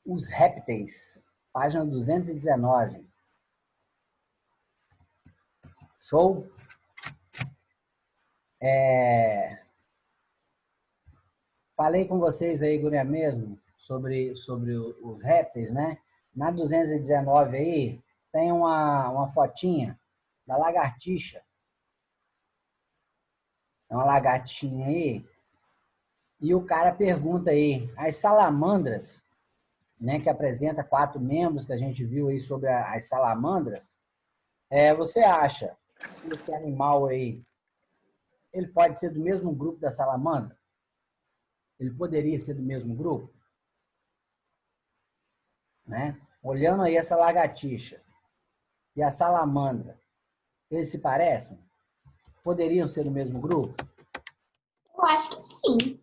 Os répteis, página 219. Show? Falei com vocês aí, guria mesmo, sobre os répteis, né? Na 219 aí, tem uma fotinha da lagartixa. É uma lagartixinha aí. E o cara pergunta aí, as salamandras, né, que apresenta 4 membros que a gente viu aí sobre as salamandras, você acha que esse animal aí, ele pode ser do mesmo grupo da salamandra? Ele poderia ser do mesmo grupo? Né? Olhando aí essa lagartixa e a salamandra, eles se parecem? Poderiam ser do mesmo grupo? Eu acho que sim.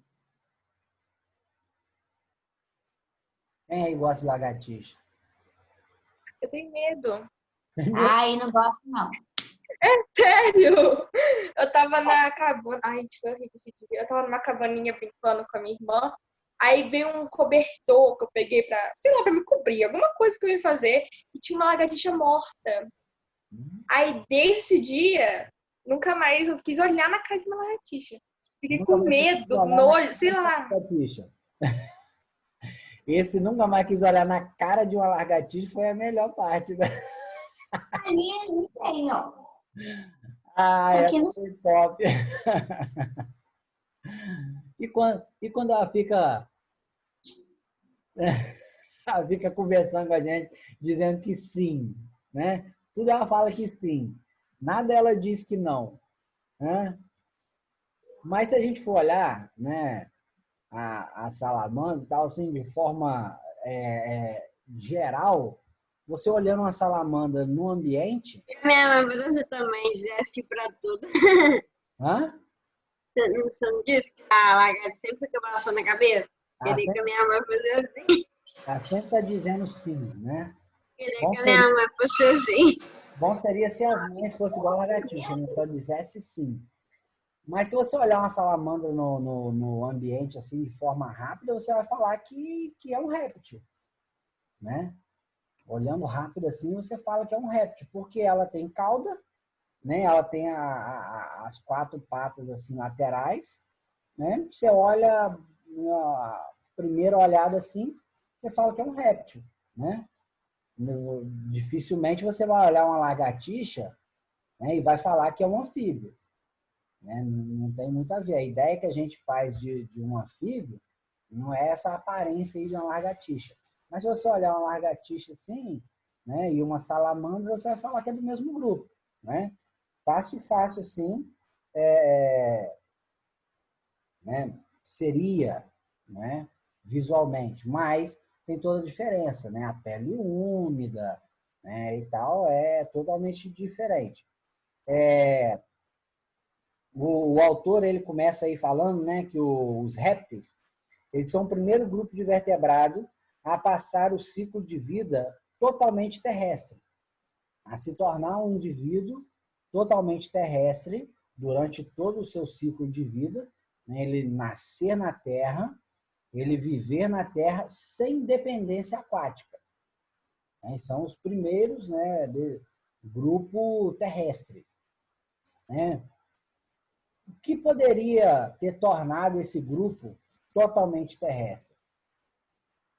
Quem aí gosta de lagartixa? Eu tenho medo. Ai, não gosto, não. Sério? Eu tava na cabana. Ai, gente, foi horrível esse dia. Eu tava numa cabaninha brincando com a minha irmã. Aí veio um cobertor que eu peguei pra, sei lá, pra me cobrir. Alguma coisa que eu ia fazer. E tinha uma lagartixa morta. Aí, desse dia, nunca mais eu quis olhar na cara de uma lagartixa. Fiquei Nunca com mais medo, quis olhar nojo, sei lá. lagartixa. Esse nunca mais quis olhar na cara de uma lagartixa foi a melhor parte, né? Ali tem, ó. Ah, Só que não... foi top. E quando ela fica conversando com a gente, dizendo que sim, né? Tudo ela fala que sim. Nada ela diz que não, né? Mas se a gente for olhar, né, a salamandra, tal, assim, de forma geral, você olhando uma salamandra no ambiente... Minha mãe, você também desce pra tudo. Hã? Você não disse que a lagarta sempre fica balançando a cabeça? Queria que a minha mãe fosse assim. Ela sempre está dizendo sim, né? Queria que a minha mãe fosse assim. Bom seria se as mães fossem igual a lagartixa, né? Só dissesse sim. Mas se você olhar uma salamandra no ambiente assim de forma rápida, você vai falar que é um réptil, né? Olhando rápido assim, você fala que é um réptil, porque ela tem cauda, né? Ela tem as 4 patas assim laterais, né? Você olha a primeira olhada assim, você fala que é um réptil, né? Dificilmente você vai olhar uma lagartixa, né, e vai falar que é um anfíbio. Né? Não tem muito a ver. A ideia que a gente faz de um anfíbio não é essa aparência aí de uma lagartixa. Mas se você olhar uma lagartixa assim, né, e uma salamandra, você vai falar que é do mesmo grupo. Né? Fácil, assim, né, seria, né, visualmente, mas tem toda a diferença, né? A pele úmida, né, e tal, é totalmente diferente. O autor ele começa aí falando, né, que os répteis eles são o primeiro grupo de vertebrado a passar o ciclo de vida totalmente terrestre, a se tornar um indivíduo totalmente terrestre durante todo o seu ciclo de vida, né, ele nascer na Terra, ele viver na Terra sem dependência aquática. São os primeiros, né, de grupo terrestre. Né? O que poderia ter tornado esse grupo totalmente terrestre?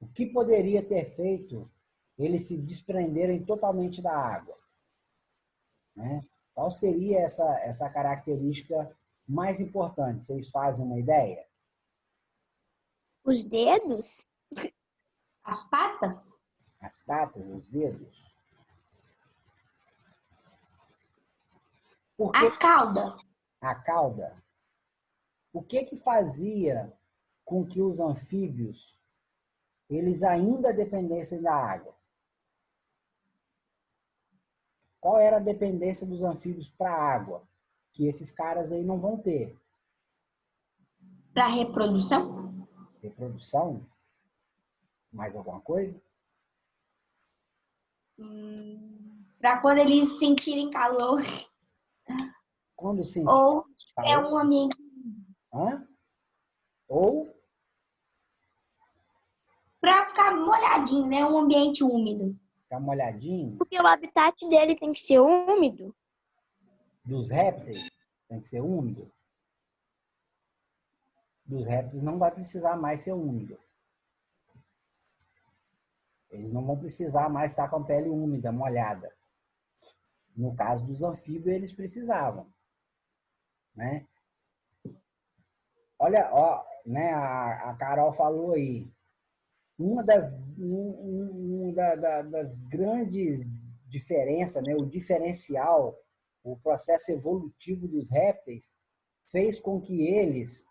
O que poderia ter feito eles se desprenderem totalmente da água? Né? Qual seria essa característica mais importante? Vocês fazem uma ideia? Os dedos? As patas? As patas, os dedos? A cauda. A cauda? O que fazia com que os anfíbios eles ainda dependessem da água? Qual era a dependência dos anfíbios para a água? Que esses caras aí não vão ter. Para reprodução? Reprodução? Mais alguma coisa? Para quando eles sentirem calor. Quando sentir Ou é calor? um ambiente. Hã? Ou Para ficar molhadinho. molhadinho, né? Um ambiente úmido. Ficar molhadinho. Porque o habitat dele tem que ser úmido. Dos répteis, tem que ser úmido. Dos répteis não vai precisar mais ser úmido. Eles não vão precisar mais estar com a pele úmida, molhada. No caso dos anfíbios, eles precisavam, né? Olha, ó, né, a Carol falou aí, uma das grandes diferenças, né, o diferencial, o processo evolutivo dos répteis fez com que eles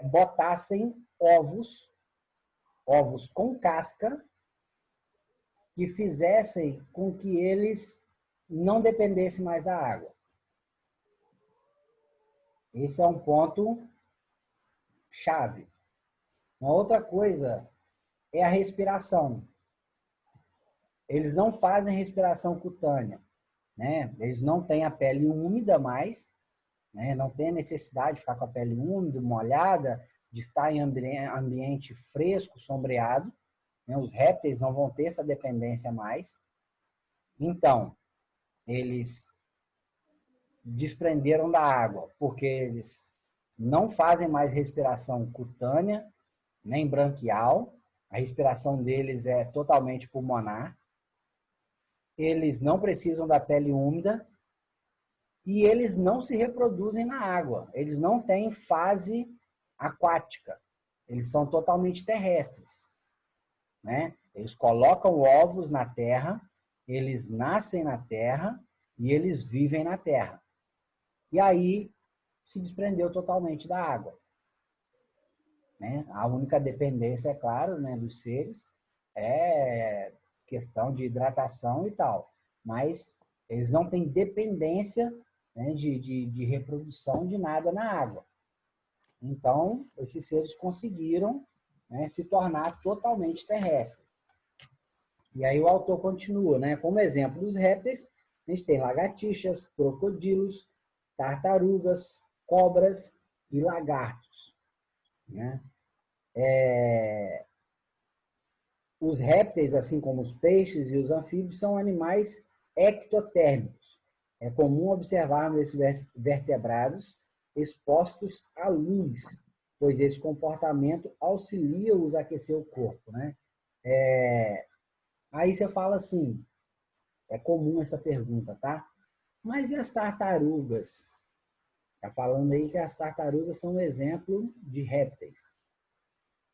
botassem ovos com casca, que fizessem com que eles não dependessem mais da água. Esse é um ponto chave. Uma outra coisa é a respiração. Eles não fazem respiração cutânea, né? Eles não têm a pele úmida mais, né? Não tem a necessidade de ficar com a pele úmida, molhada, de estar em ambiente fresco, sombreado. Os répteis não vão ter essa dependência mais. Então, eles desprenderam da água, porque eles não fazem mais respiração cutânea, nem branquial. A respiração deles é totalmente pulmonar. Eles não precisam da pele úmida e eles não se reproduzem na água. Eles não têm fase aquática. Eles são totalmente terrestres, né? Eles colocam ovos na terra, eles nascem na terra e eles vivem na terra. E aí se desprendeu totalmente da água, né? A única dependência, é claro, né, dos seres é questão de hidratação e tal, mas eles não têm dependência, né, de reprodução de nada na água. Então, esses seres conseguiram, né, se tornar totalmente terrestres. E aí o autor continua, né? Como exemplo dos répteis, a gente tem lagartixas, crocodilos, tartarugas, cobras e lagartos, né? Os répteis, assim como os peixes e os anfíbios, são animais ectotérmicos. É comum observarmos esses vertebrados expostos à luz, pois esse comportamento auxilia-os a aquecer o corpo, né? Aí você fala assim, é comum essa pergunta, tá? Mas e as tartarugas? Tá falando aí que as tartarugas são um exemplo de répteis.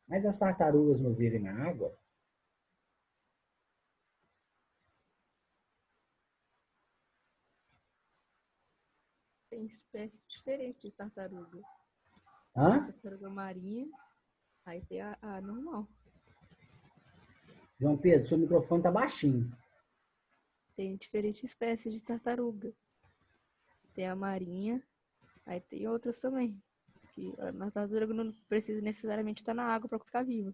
Mas as tartarugas não vivem na água? Tem espécie diferente de tartaruga. Hã? Tartaruga marinha, aí tem a normal. João Pedro, seu microfone tá baixinho. Tem diferentes espécies de tartaruga. Tem a marinha, aí tem outras também. Que a tartaruga não precisa necessariamente estar na água para ficar viva.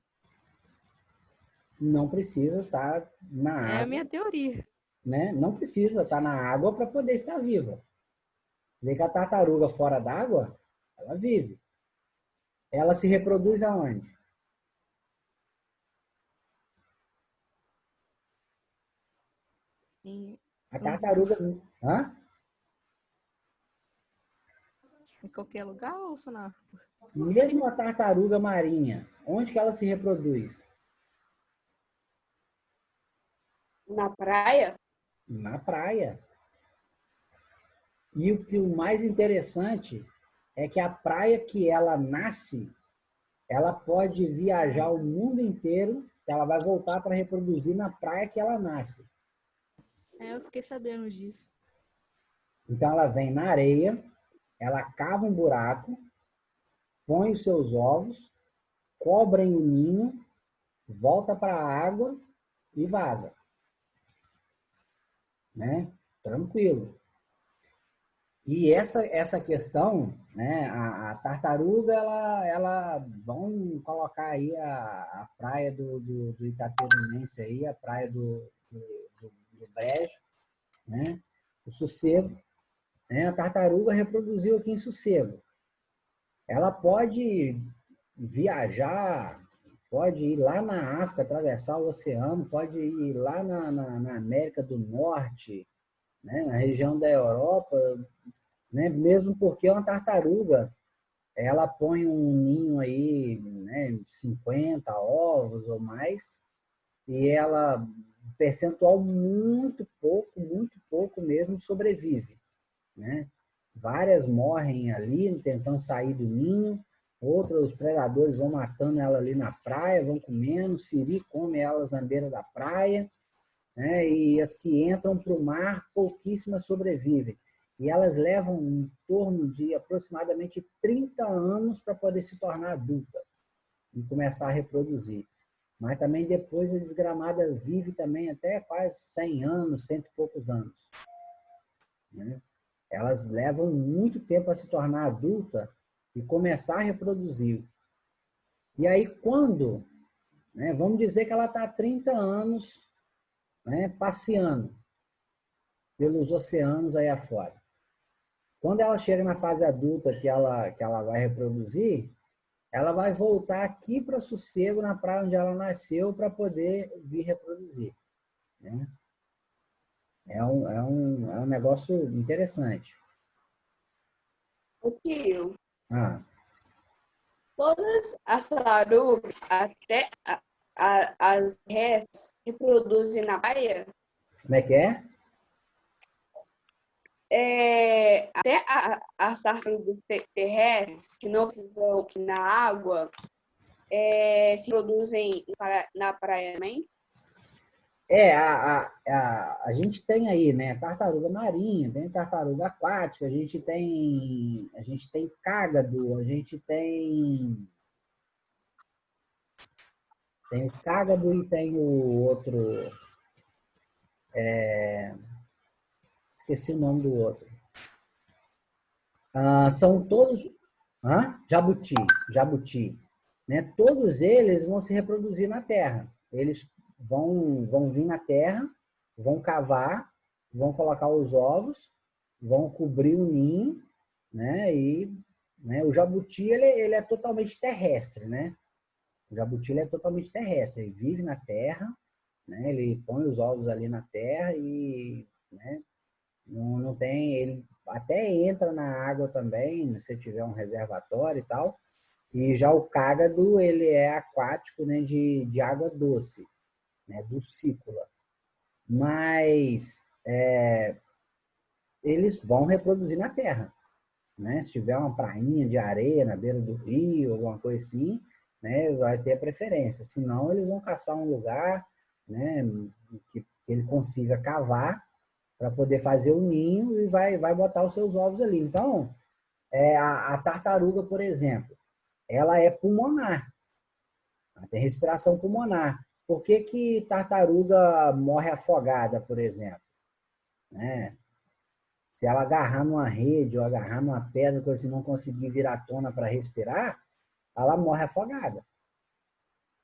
Não precisa estar na água. É a minha teoria. Né? Não precisa estar na água para poder estar viva. Vê que a tartaruga fora d'água, ela vive. Ela se reproduz aonde? A tartaruga... Hã? Em qualquer lugar ou só na água? Mesmo a tartaruga marinha, onde que ela se reproduz? Na praia? Na praia. E o mais interessante é que a praia que ela nasce, ela pode viajar o mundo inteiro, ela vai voltar para reproduzir na praia que ela nasce. Eu fiquei sabendo disso. Então ela vem na areia, ela cava um buraco, põe os seus ovos, cobre o ninho, volta para a água e vaza. Né? Tranquilo. E essa questão, né, a tartaruga, ela vão colocar aí a praia do Itaperunense aí, a praia do Brejo, né, o Sossego, né, a tartaruga reproduziu aqui em Sossego. Ela pode viajar pode ir lá na África, atravessar o oceano, pode ir lá na América do Norte, né? Na região da Europa, né? Mesmo porque uma tartaruga, ela põe um ninho aí, né? 50 ovos ou mais, e ela, um percentual muito pouco mesmo, sobrevive, né? Várias morrem ali, tentando sair do ninho, outros predadores vão matando ela ali na praia, vão comendo, siri come elas na beira da praia, né? E as que entram para o mar, pouquíssimas sobrevivem. E elas levam em torno de aproximadamente 30 anos para poder se tornar adulta e começar a reproduzir. Mas também depois a desgramada vive também até quase 100 anos, cento e poucos anos, né? Elas levam muito tempo a se tornar adulta e começar a reproduzir. E aí quando, né, vamos dizer que ela está há 30 anos, né, passeando pelos oceanos aí afora. Quando ela chega na fase adulta que ela vai reproduzir, ela vai voltar aqui para Sossego, na praia onde ela nasceu, para poder vir reproduzir, né? É um negócio interessante. O tio, Ah, todas as tartarugas, até as rés, reproduzem na praia. como é que é? Até as tartarugas terrestres, que não precisam ir na água, se produzem na praia também. A gente tem aí, né, tartaruga marinha, tem tartaruga aquática, a gente tem cágado, a gente tem o cágado e tem o outro, esqueci o nome do outro. São todos, jabuti, né? Todos eles vão se reproduzir na terra. Eles vão vir na terra, vão cavar, vão colocar os ovos, vão cobrir o ninho, né? E, né, o jabuti ele é totalmente terrestre, né? O jabuti ele é totalmente terrestre, ele vive na terra, né? Ele põe os ovos ali na terra e, né, não tem, ele até entra na água também, se tiver um reservatório e tal. E já o cágado, ele é aquático, né, de água doce, né, dulcícola. Mas eles vão reproduzir na terra, né? Se tiver uma prainha de areia na beira do rio, alguma coisa assim, né, vai ter preferência. Senão, eles vão caçar um lugar, né, que ele consiga cavar para poder fazer o ninho e vai botar os seus ovos ali. Então, a tartaruga, por exemplo, ela é pulmonar. Ela tem respiração pulmonar. Por que tartaruga morre afogada, por exemplo? Né? Se ela agarrar numa rede ou agarrar numa pedra, coisa assim, não conseguir virar à tona para respirar, ela morre afogada.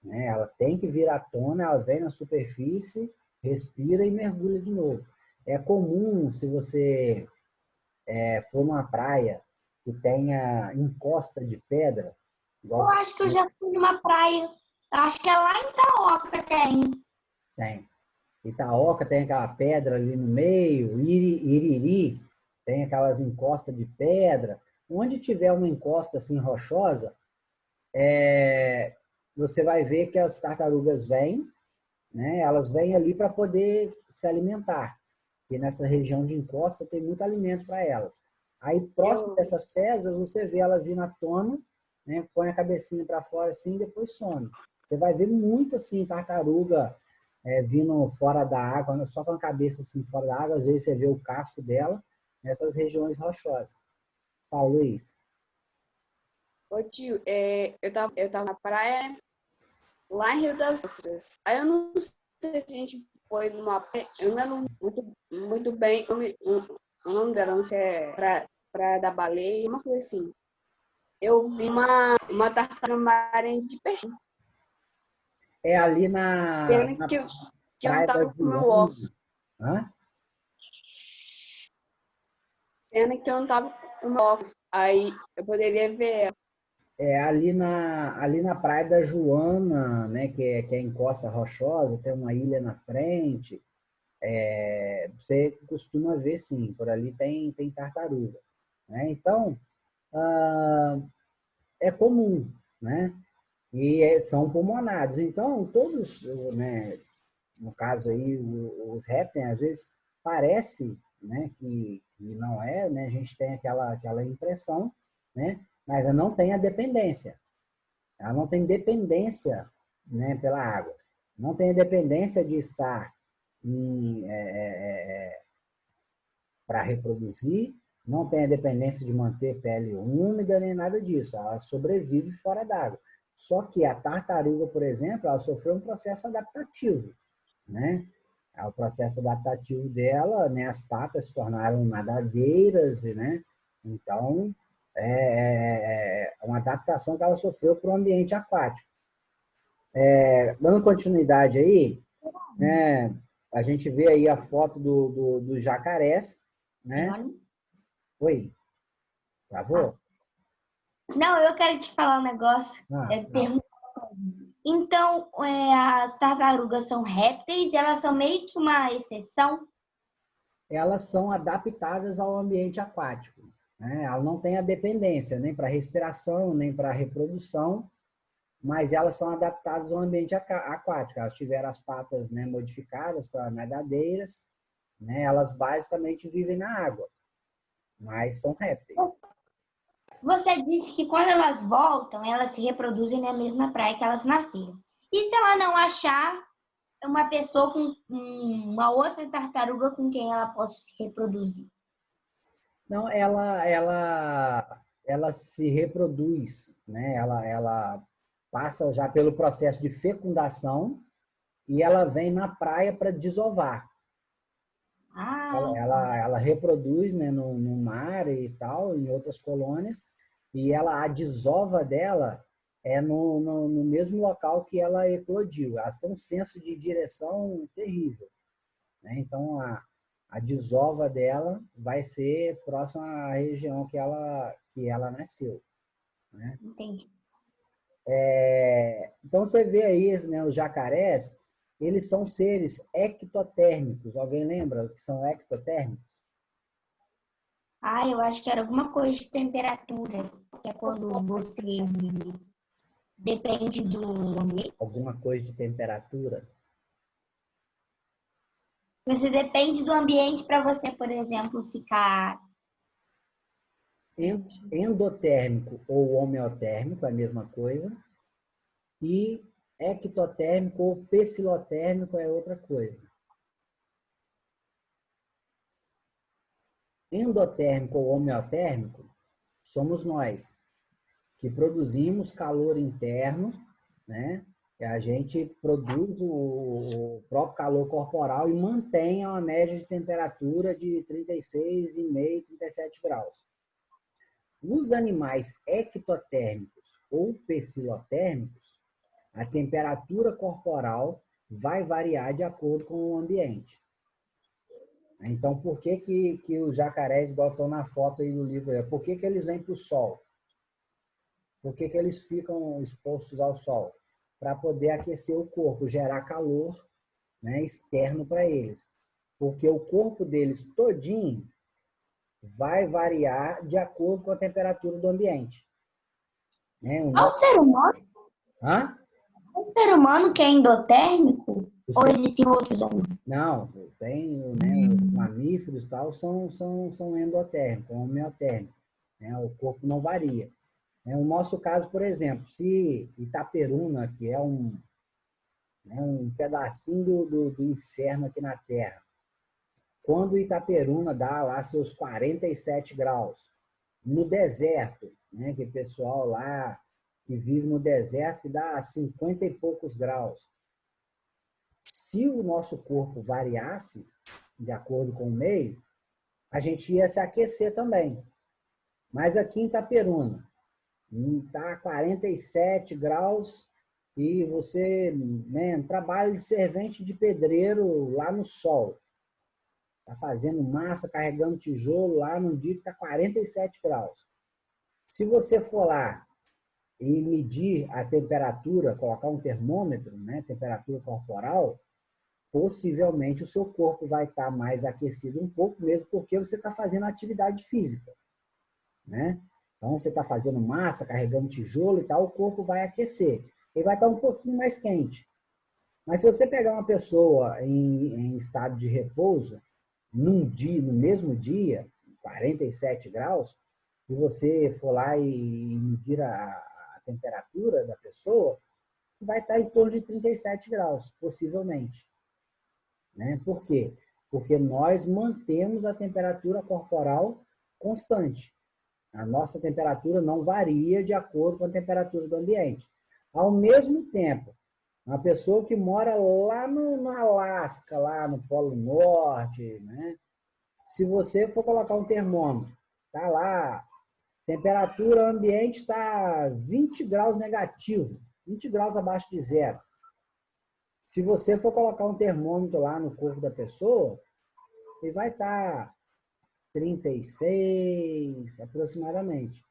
Né? Ela tem que virar à tona, ela vem na superfície, respira e mergulha de novo. É comum, se você for numa praia que tenha encosta de pedra. Eu acho que eu já fui numa praia. Acho que é lá em Itaoca tem. Tem. Itaoca tem aquela pedra ali no meio, Iriri tem aquelas encostas de pedra. Onde tiver uma encosta assim rochosa, você vai ver que as tartarugas vêm, né? Elas vêm ali para poder se alimentar. Porque nessa região de encosta tem muito alimento para elas. Aí, próximo dessas pedras, você vê ela vindo à tona, né? Põe a cabecinha para fora assim e depois some. Você vai ver muito assim, tartaruga vindo fora da água, só com a cabeça assim fora da água. Às vezes você vê o casco dela nessas regiões rochosas. Fala, Luiz. Ô tio, eu tava na praia lá em Rio das Ostras. Aí eu não sei se a gente foi numa praia, eu não lembro muito bem o nome dela, não sei se é Praia da Baleia, uma coisa assim. Eu vi uma tartaruga marinha de perto. É ali na Que eu praia não da tava com meu Guiana. óculos. Hã? Pena que eu não tava com meu óculos. Aí eu poderia ver ela. ali na Praia da Joana, né, que é em Costa Rochosa, tem uma ilha na frente. Você costuma ver, sim, por ali tem tartaruga, né? Então, é comum, né? E são pulmonados. Então, todos, né, no caso aí, os répteis, às vezes, parece, né, que não é, né? A gente tem aquela impressão, né? Mas ela não tem a dependência. Ela não tem dependência, né, pela água. Não tem a dependência de estar para reproduzir, não tem a dependência de manter pele úmida, nem nada disso. Ela sobrevive fora d'água. Só que a tartaruga, por exemplo, ela sofreu um processo adaptativo, né? O processo adaptativo dela, né, as patas se tornaram nadadeiras, né? Então, é uma adaptação que ela sofreu para o ambiente aquático. Dando continuidade aí, né, a gente vê aí a foto do jacarés, né? Oi, travou? Não, eu quero te falar um negócio. Pergunta. Então, as tartarugas são répteis e elas são meio que uma exceção? Elas são adaptadas ao ambiente aquático, né? Ela não tem a dependência nem para respiração, nem para reprodução, mas elas são adaptadas ao ambiente aquático. Elas tiveram as patas, né, modificadas para nadadeiras, né? Elas basicamente vivem na água, mas são répteis. Você disse que quando elas voltam, elas se reproduzem na mesma praia que elas nasceram. E se ela não achar uma pessoa com uma outra tartaruga com quem ela possa se reproduzir? Não, ela se reproduz, né? Ela passa já pelo processo de fecundação e ela vem na praia para desovar. Ela reproduz, né, no mar e tal, em outras colônias, e a desova dela é no mesmo local que ela eclodiu. Elas têm um senso de direção terrível, né? Então, a desova dela vai ser próxima à região que ela nasceu, né? Entendi. Então, você vê aí, né, os jacarés, eles são seres ectotérmicos. Alguém lembra o que são ectotérmicos? Eu acho que era alguma coisa de temperatura, que é quando você depende do ambiente. Alguma coisa de temperatura? Você depende do ambiente para você, por exemplo, ficar... Endotérmico ou homeotérmico, é a mesma coisa. E ectotérmico ou pecilotérmico é outra coisa. Endotérmico ou homeotérmico somos nós, que produzimos calor interno, né? E a gente produz o próprio calor corporal e mantém uma média de temperatura de 36,5, 37 graus. Os animais ectotérmicos ou pecilotérmicos, a temperatura corporal vai variar de acordo com o ambiente. Então, por que os jacarés, igual estão na foto aí no livro, por que eles vêm para o sol? Por que eles ficam expostos ao sol? Para poder aquecer o corpo, gerar calor, né, externo para eles. Porque o corpo deles todinho vai variar de acordo com a temperatura do ambiente. Né? O ser humano? Hã? O ser humano que é endotérmico? Ou existem outros animais? Não, tem, né, os mamíferos e tal são endotérmicos, homeotérmicos. Né? O corpo não varia. No nosso caso, por exemplo, se Itaperuna, que é um pedacinho do inferno aqui na Terra, quando Itaperuna dá lá seus 47 graus, no deserto, né, que o pessoal lá que vive no deserto que dá 50 e poucos graus, se o nosso corpo variasse de acordo com o meio, a gente ia se aquecer também. Mas aqui em Itaperuna, está 47 graus e você, né, trabalha de servente de pedreiro lá no sol. Está fazendo massa, carregando tijolo lá num dia que está 47 graus. Se você for lá e medir a temperatura, colocar um termômetro, né, temperatura corporal, possivelmente o seu corpo vai estar mais aquecido um pouco, mesmo porque você está fazendo atividade física, né? Então, você está fazendo massa, carregando tijolo e tal, o corpo vai aquecer. Ele vai estar um pouquinho mais quente. Mas se você pegar uma pessoa em estado de repouso, no mesmo dia, 47 graus, e você for lá e medir a temperatura da pessoa, vai estar em torno de 37 graus, possivelmente. Né? Por quê? Porque nós mantemos a temperatura corporal constante. A nossa temperatura não varia de acordo com a temperatura do ambiente. Ao mesmo tempo, uma pessoa que mora lá no Alasca, lá no Polo Norte, né? Se você for colocar um termômetro, tá lá, temperatura ambiente está 20 graus negativo, 20 graus abaixo de zero. Se você for colocar um termômetro lá no corpo da pessoa, ele vai estar 36 aproximadamente.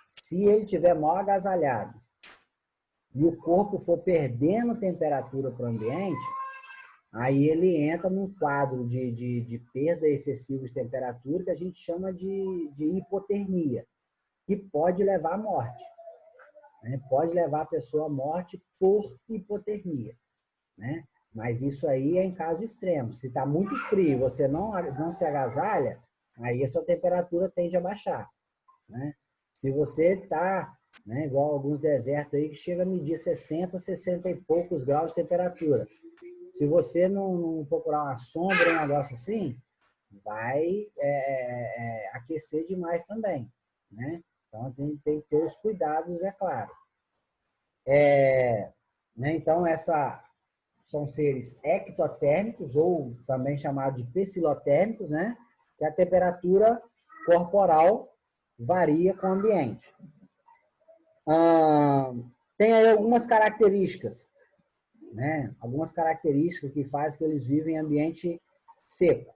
Se ele tiver mal agasalhado e o corpo for perdendo temperatura para o ambiente, aí ele entra num quadro de perda excessiva de temperatura que a gente chama de hipotermia, que pode levar à morte. Né? Pode levar a pessoa à morte por hipotermia. Né? Mas isso aí é em caso extremo. Se está muito frio e você não se agasalha, aí a sua temperatura tende a baixar. Né? Se você está, né, igual alguns desertos aí, que chega a medir 60, 60 e poucos graus de temperatura. Se você não procurar uma sombra, um negócio assim, vai aquecer demais também. Né? Então, tem que ter os cuidados, é claro. Né? Então, são seres ectotérmicos, ou também chamados de psilotérmicos, né? Que a temperatura corporal varia com o ambiente. Tem aí algumas características, né? Algumas características que fazem que eles vivem em ambiente seco.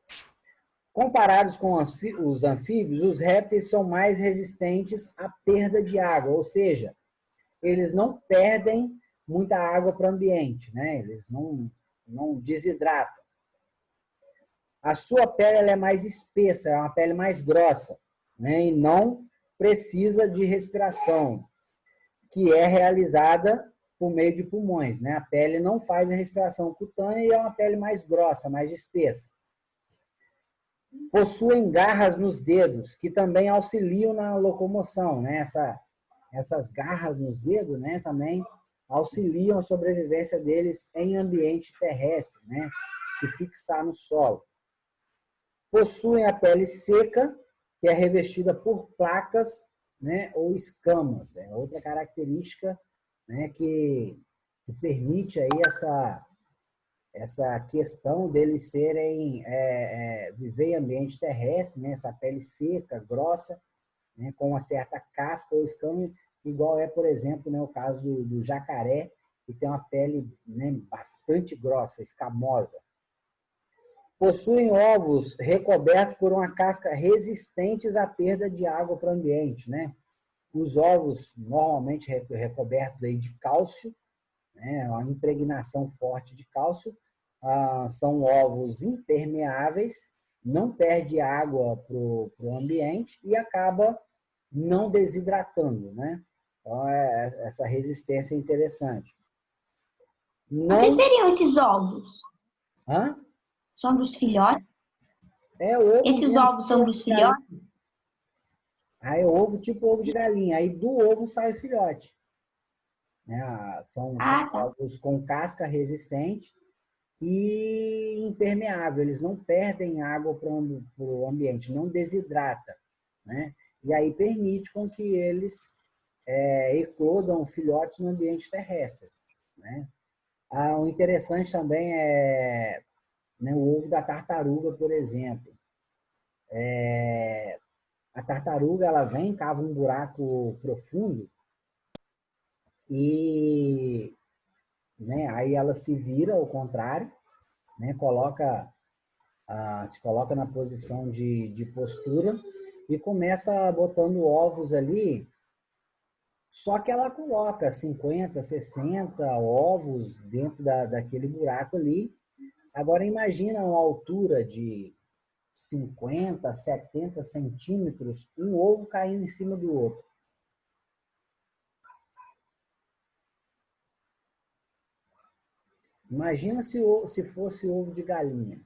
Comparados com os anfíbios, os répteis são mais resistentes à perda de água, ou seja, eles não perdem muita água para o ambiente, né? Eles não desidratam. A sua pele ela é mais espessa, é uma pele mais grossa, né? E não precisa de respiração, que é realizada por meio de pulmões, né? A pele não faz a respiração cutânea e é uma pele mais grossa, mais espessa. Possuem garras nos dedos, que também auxiliam na locomoção, né? Essas garras nos dedos, né, também auxiliam a sobrevivência deles em ambiente terrestre, né? Se fixar no solo. Possuem a pele seca, que é revestida por placas, né, ou escamas. É outra característica, né, que permite aí essa questão deles viver em ambiente terrestre, né? Essa pele seca, grossa, né, com uma certa casca ou escama, igual por exemplo, né, o caso do jacaré, que tem uma pele, né, bastante grossa, escamosa. Possuem ovos recobertos por uma casca resistentes à perda de água para o ambiente. Né? Os ovos, normalmente recobertos aí de cálcio, né, uma impregnação forte de cálcio, são ovos impermeáveis, não perde água para o ambiente e acaba não desidratando, né? Então, essa resistência é interessante. O que seriam esses ovos? Hã? São dos filhotes? Esses mesmo, ovos são dos filhotes? Aí é ovo tipo ovo de galinha. Aí do ovo sai o filhote. Né? São ovos com casca resistente e impermeável. Eles não perdem água para o ambiente, não desidrata. Né? E aí permite com que eles eclodam filhotes no ambiente terrestre. Né? O interessante também é, né, o ovo da tartaruga, por exemplo. A tartaruga ela vem, cava um buraco profundo e, né, aí ela se vira ao contrário, né, se coloca na posição de postura e começa botando ovos ali Só que ela coloca 50, 60 ovos dentro daquele buraco ali. Agora imagina uma altura de 50, 70 centímetros, um ovo caindo em cima do outro. Imagina se fosse ovo de galinha.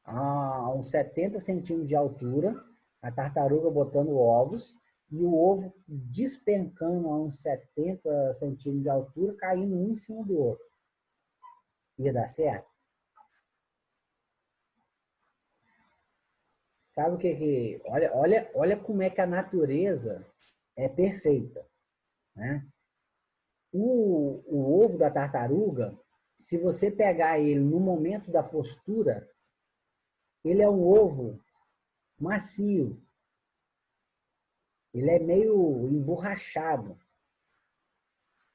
A uns 70 centímetros de altura, a tartaruga botando ovos e o ovo despencando a uns 70 centímetros de altura, caindo um em cima do outro. Ia dar certo? Sabe o que? Olha como é que a natureza é perfeita, né? O ovo da tartaruga, se você pegar ele no momento da postura, ele é um ovo macio. Ele é meio emborrachado.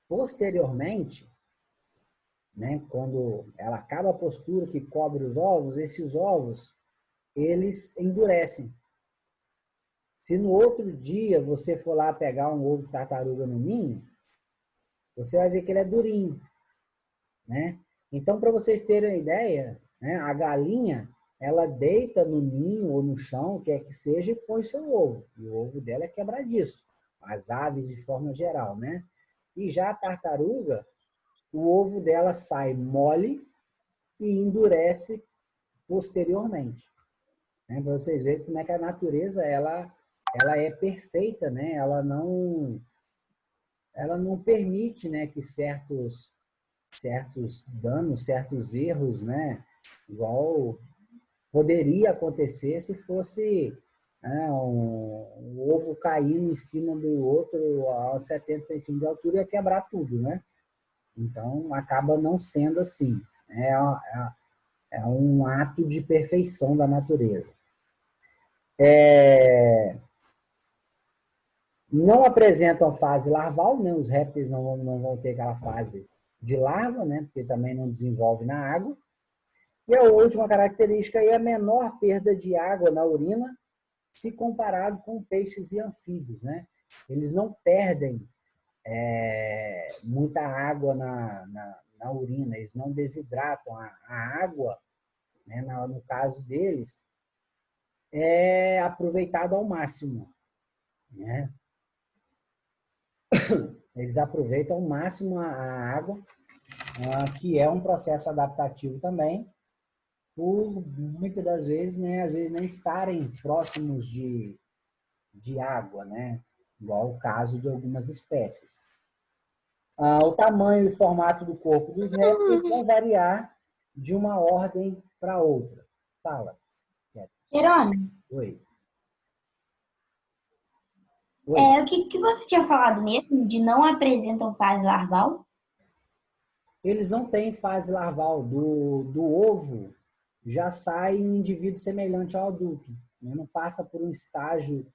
Posteriormente, né, quando ela acaba a postura que cobre os ovos, esses ovos, eles endurecem. Se no outro dia você for lá pegar um ovo de tartaruga no ninho, você vai ver que ele é durinho, né? Então, para vocês terem uma ideia, né, a galinha, ela deita no ninho ou no chão, quer que seja, e põe seu ovo. E o ovo dela é quebradiço. As aves, de forma geral, né? E já a tartaruga, o ovo dela sai mole e endurece posteriormente. Né? Para vocês verem como é que a natureza ela é perfeita, né? Ela não permite, né, que certos danos, certos erros, né, igual poderia acontecer se fosse, né, um ovo caindo em cima do outro a 70 centímetros de altura e ia quebrar tudo, né? Então, acaba não sendo assim. É um ato de perfeição da natureza. Não apresentam fase larval, né? Os répteis não vão ter aquela fase de larva, né? Porque também não desenvolve na água. E a última característica é a menor perda de água na urina se comparado com peixes e anfíbios, né? Eles não perdem muita água na urina, eles não desidratam. A água, né, no caso deles, é aproveitada ao máximo, né? Eles aproveitam ao máximo a água, que é um processo adaptativo também, por muitas das vezes, né, às vezes nem estarem próximos de água, né? Igual o caso de algumas espécies. O tamanho e formato do corpo dos répteis vão variar de uma ordem para outra. Fala. Jerônimo, Oi. o que você tinha falado mesmo de não apresentam fase larval? Eles não têm fase larval. Do ovo já sai um indivíduo semelhante ao adulto. Né? Não passa por um estágio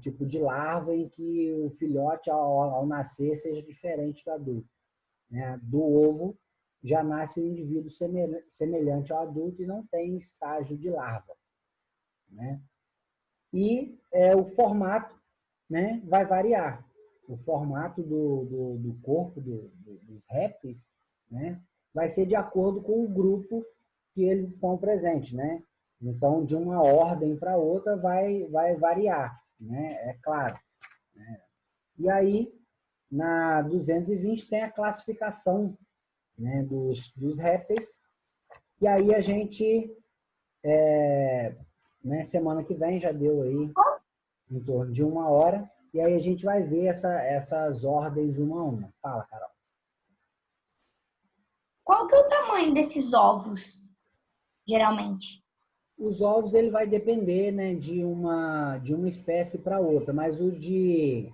tipo de larva em que o filhote, ao nascer, seja diferente do adulto. Né? Do ovo já nasce um indivíduo semelhante ao adulto e não tem estágio de larva. Né? E o formato, né, vai variar. O formato do corpo dos répteis, né, vai ser de acordo com o grupo que eles estão presentes, né? Então, de uma ordem para outra vai variar, né? É claro. Né? E aí, na 220 tem a classificação, né, dos répteis. E aí a gente, né, semana que vem já deu aí em torno de 1 hora. E aí a gente vai ver essas ordens uma a uma. Fala, Carol. Qual que é o tamanho desses ovos, geralmente? Os ovos ele vai depender, né, de uma espécie para outra, mas o de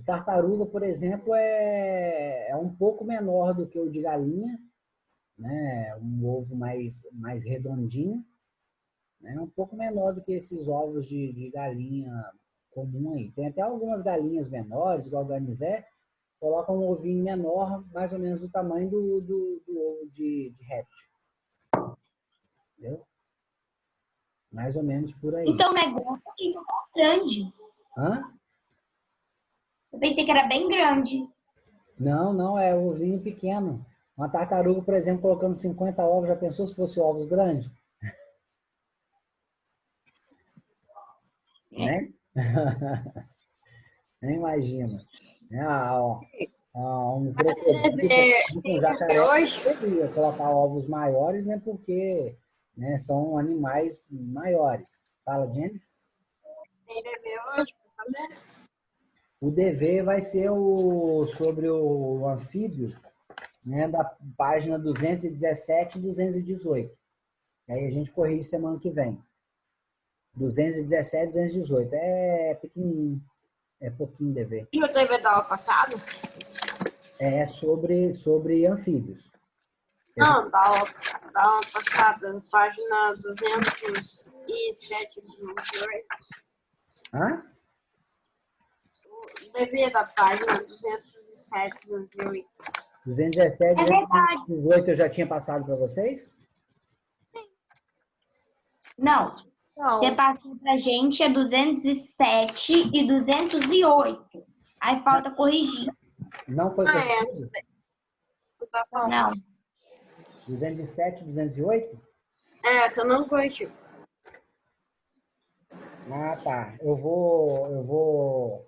tartaruga, por exemplo, é um pouco menor do que o de galinha, né, um ovo mais redondinho, né, um pouco menor do que esses ovos de galinha comum aí. Tem até algumas galinhas menores, igual o garnizé, colocam um ovinho menor, mais ou menos do tamanho do ovo de réptil. Entendeu? Mais ou menos por aí. Então o negócio é isso tão grande. Hã? Eu pensei que era bem grande. Não, não, é ovinho pequeno. Uma tartaruga, por exemplo, colocando 50 ovos, já pensou se fosse ovos grandes? Né? Nem imagina. Ó, um crocodilo, um jacaré Hoje, poderia colocar ovos maiores, né? Porque, né, são animais maiores. Fala, Jenny? tem dever hoje pra fazer? O dever vai ser sobre o anfíbio, né, da página 217 e 218. Aí a gente corrige semana que vem. 217 e 218. É pequenininho. É pouquinho dever. E o dever da aula passada? É sobre anfíbios. Não, da aula passada, página 207 e 208. Hã? O dever da página 207 e 208. 217 É e verdade. 218 eu já tinha passado para vocês? Não. Não. Você passou pra gente é 207 e 208. Aí falta corrigir. Não foi Ah, é. corrigido? Não. 207 e 208? É, essa eu não corrigiu. Ah, tá. Eu vou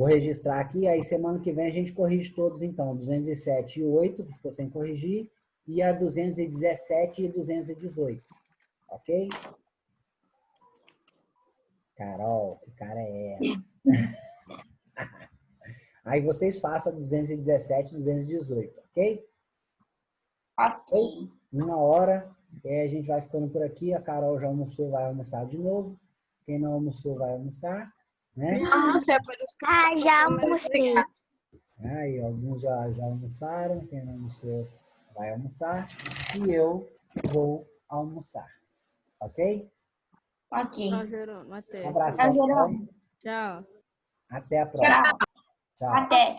registrar aqui, aí semana que vem a gente corrige todos então. 207 e 8, que ficou sem corrigir, e a 217 e 218. Ok? Carol, que cara é essa? Aí vocês façam a 217 e 218, ok? Ok. Uma hora, a gente vai ficando por aqui. A Carol já almoçou, vai almoçar de novo. Quem não almoçou, vai almoçar, né? Nossa, é por isso que Ah, já almocei. Aí, alguns já almoçaram. Quem não almoçou, vai almoçar. E eu vou almoçar, ok? Ok. Tchau, Jerônimo. Até. Um abração. Tchau, Jerônimo. Tchau. Até a próxima. Tchau. Tchau. Até.